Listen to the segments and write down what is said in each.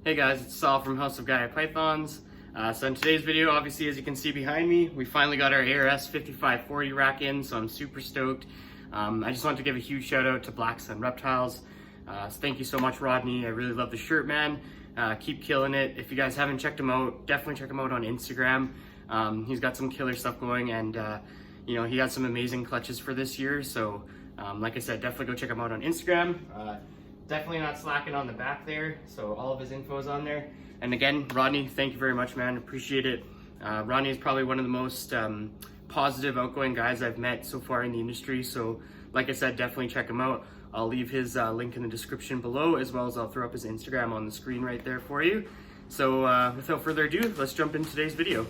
Hey guys, it's Saul from House of Gaia Pythons. So in today's video, obviously as you can see behind me, we finally got our ARS 5540 rack in, so I'm super stoked. I just want to give a huge shout out to Black Sun Reptiles. So thank you so much, Rodney. I really love the shirt, man. Keep killing it. If you guys haven't checked him out, definitely check him out on Instagram. He's got some killer stuff going, and you know, he got some amazing clutches for this year. So like I said, definitely go check him out on Instagram. Definitely not slacking on the back there, so all of his info is on there. And again, Rodney, thank you very much, man. Appreciate it. Rodney is probably one of the most positive, outgoing guys I've met so far in the industry. So like I said, definitely check him out. I'll leave his link in the description below, as well as I'll throw up his Instagram on the screen right there for you. So without further ado, let's jump into today's video.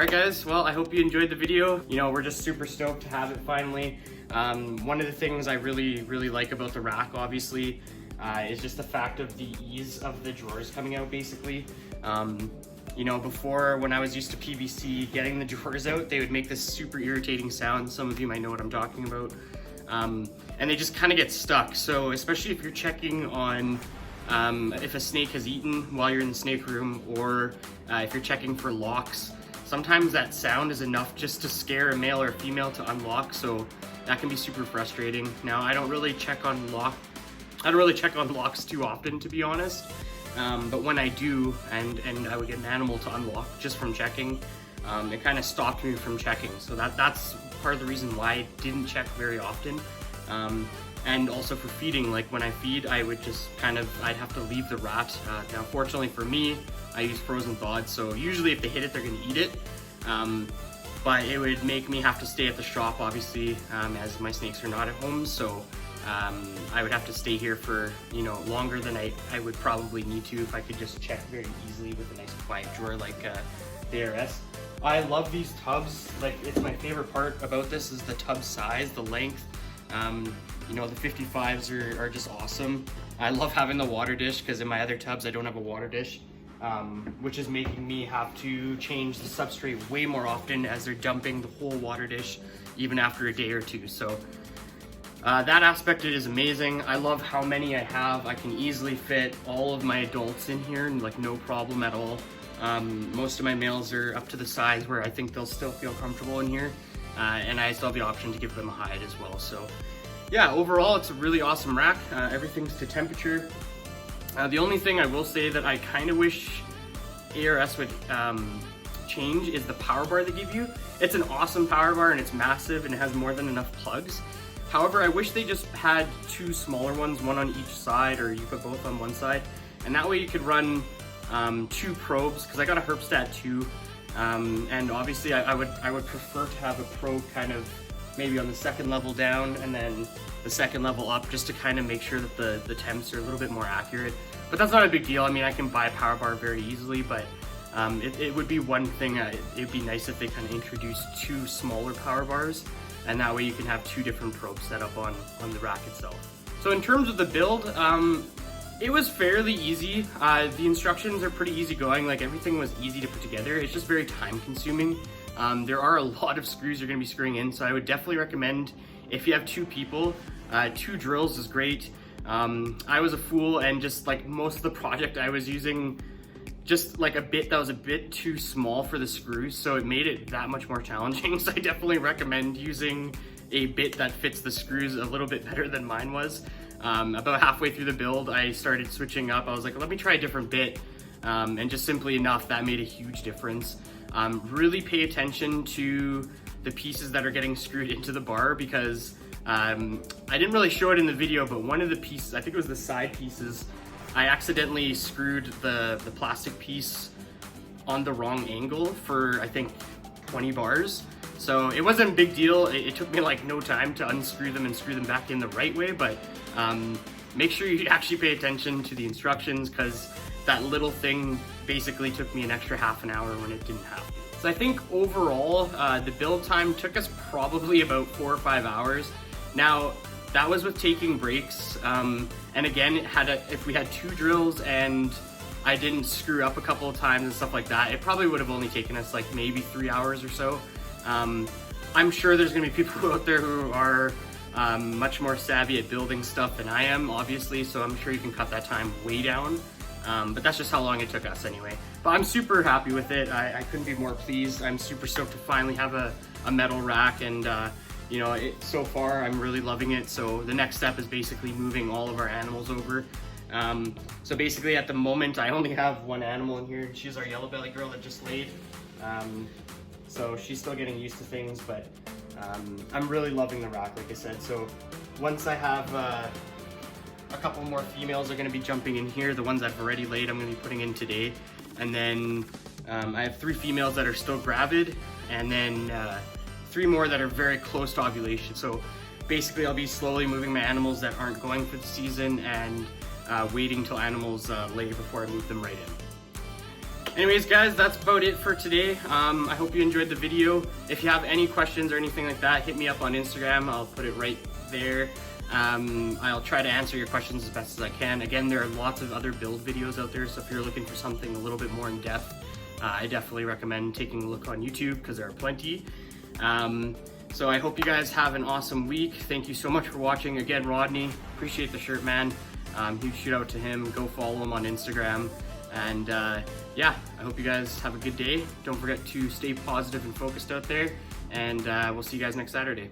Alright guys, well I hope you enjoyed the video. You know, we're just super stoked to have it finally. One of the things I really like about the rack, obviously, is just the fact of the ease of the drawers coming out, basically. You know, before, when I was used to PVC, getting the drawers out, they would make this super irritating sound. Some of you might know what I'm talking about. And they just kind of get stuck. So especially if you're checking on if a snake has eaten while you're in the snake room, or if you're checking for locks, sometimes that sound is enough just to scare a male or a female to unlock. So that can be super frustrating. Now, I don't really check on locks too often, to be honest. But when I do, and I would get an animal to unlock just from checking, it kind of stopped me from checking. So that's part of the reason why I didn't check very often. And also for feeding, like when I feed, I would just I'd have to leave the rat. Now, fortunately for me, I use frozen thawed, so usually if they hit it, they're gonna eat it. But it would make me have to stay at the shop, obviously, as my snakes are not at home. So I would have to stay here for, you know, longer than I would probably need to if I could just check very easily with a nice quiet drawer like the ARS. I love these tubs. Like, it's my favorite part about this is the tub size, the length. You know, the 55s are just awesome. I love having the water dish because in my other tubs I don't have a water dish, which is making me have to change the substrate way more often as they're dumping the whole water dish even after a day or two. So that aspect is amazing. I love how many I have. I can easily fit all of my adults in here, and like no problem at all. Most of my males are up to the size where I think they'll still feel comfortable in here, and I still have the option to give them a hide as well. So yeah, overall it's a really awesome rack. Everything's to temperature. The only thing I will say that I kind of wish ARS would change is the power bar they give you. It's an awesome power bar and it's massive and it has more than enough plugs. However, I wish they just had two smaller ones, one on each side, or you put both on one side, and that way you could run two probes, because I got a Herpstat 2, and obviously I would prefer to have a probe kind of maybe on the second level down and then the second level up, just to kind of make sure that the temps are a little bit more accurate. But that's not a big deal. I mean, I can buy a power bar very easily, but it would be one thing. It'd be nice if they kind of introduced two smaller power bars, and that way you can have two different probes set up on the rack itself. So in terms of the build, it was fairly easy. The instructions are pretty easy going. Like, everything was easy to put together. It's just very time consuming. There are a lot of screws you're gonna be screwing in, so I would definitely recommend, if you have two people, 2 drills is great. I was a fool, and just like most of the project I was using just like a bit that was a bit too small for the screws, so it made it that much more challenging. So I definitely recommend using a bit that fits the screws a little bit better than mine was. About halfway through the build, I started switching up. I was like, let me try a different bit, and just simply enough, that made a huge difference. Really pay attention to the pieces that are getting screwed into the bar, because I didn't really show it in the video, but one of the pieces, I think it was the side pieces, I accidentally screwed the plastic piece on the wrong angle for, I think, 20 bars. So it wasn't a big deal. It took me like no time to unscrew them and screw them back in the right way, but make sure you actually pay attention to the instructions, because that little thing basically took me an extra half an hour when it didn't have to. So I think overall, the build time took us probably about 4 or 5 hours. Now, that was with taking breaks, and again, if we had 2 drills and I didn't screw up a couple of times and stuff like that, it probably would have only taken us like maybe 3 hours or so. I'm sure there's gonna be people out there who are much more savvy at building stuff than I am, obviously, so I'm sure you can cut that time way down. But that's just how long it took us anyway. But I'm super happy with it. I couldn't be more pleased. I'm super stoked to finally have a metal rack, and you know, so far I'm really loving it. So the next step is basically moving all of our animals over. So basically at the moment I only have one animal in here. She's our yellow belly girl that just laid. So she's still getting used to things, but I'm really loving the rack, like I said. So once I have a couple more females are going to be jumping in here. The ones that have already laid I'm going to be putting in today. And then I have 3 females that are still gravid, and then 3 more that are very close to ovulation. So basically I'll be slowly moving my animals that aren't going for the season, and waiting till animals lay before I move them right in. Anyways, guys, that's about it for today. I hope you enjoyed the video. If you have any questions or anything like that, hit me up on Instagram. I'll put it right there. I'll try to answer your questions as best as I can. Again, there are lots of other build videos out there, so if you're looking for something a little bit more in depth, I definitely recommend taking a look on YouTube because there are plenty. So I hope you guys have an awesome week. Thank you so much for watching. Again, Rodney, appreciate the shirt, man. Huge shout out to him. Go follow him on Instagram. And yeah, I hope you guys have a good day. Don't forget to stay positive and focused out there. And we'll see you guys next Saturday.